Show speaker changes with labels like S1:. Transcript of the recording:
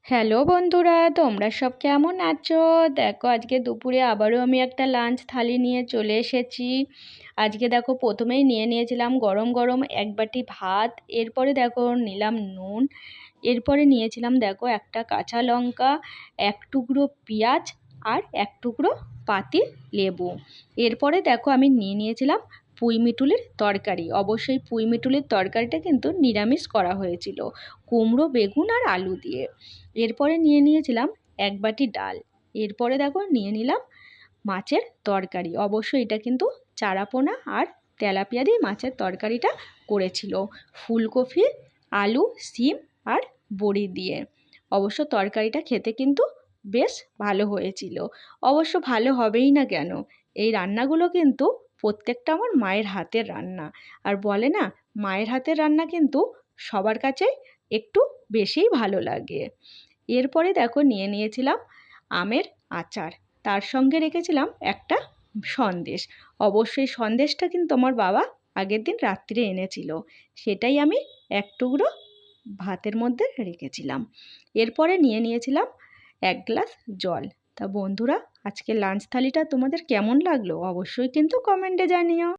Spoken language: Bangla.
S1: হ্যালো বন্ধুরা, তোমরা সব কেমন আছো? দেখো আজকে দুপুরে আবারও আমি একটা লাঞ্চ থালি নিয়ে চলে এসেছি। আজকে দেখো প্রথমেই নিয়েছিলাম গরম গরম এক বাটি ভাত। এরপরে দেখো নিলাম নুন। এরপরে নিয়েছিলাম দেখো একটা কাঁচা লঙ্কা, এক টুকরো পেঁয়াজ আর এক টুকরো পাতি লেবু। এরপরে দেখো আমি নিয়েছিলাম পুঁইমিটুলির তরকারি। অবশ্যই পুঁইমিটুলির তরকারিটা কিন্তু নিরামিষ করা হয়েছিল, কুমড়ো বেগুন আর আলু দিয়ে। এরপরে নিয়েছিলাম এক বাটি ডাল। এরপরে দেখো নিলাম মাছের তরকারি। অবশ্যই এটা কিন্তু চারাপোনা আর তেলাপিয়া দিয়ে মাছের তরকারিটা করেছিল, ফুলকপি, আলু, শিম আর বড়ি দিয়ে। অবশ্য তরকারিটা খেতে কিন্তু বেশ ভালো হয়েছিল। অবশ্য ভালো হবেই না কেন, এই রান্নাগুলো কিন্তু প্রত্যেকটা আমার মায়ের হাতের রান্না। আর বলে না, মায়ের হাতের রান্না কিন্তু সবার কাছেই একটু বেশিই ভালো লাগে। এরপরে দেখো নিয়েছিলাম আমের আচার, তার সঙ্গে রেখেছিলাম একটা সন্দেশ। অবশ্যই সন্দেশটা কিন্তু আমার বাবা আগের দিন রাত্রে এনেছিল, সেটাই আমি এক টুকরো ভাতের মধ্যে রেখেছিলাম। এরপরে নিয়েছিলাম এক গ্লাস জল। তা বন্ধুরা, আজকে লাঞ্চ থালিটা তোমাদের কেমন লাগলো অবশ্যই কিন্তু কমেন্টে জানিও।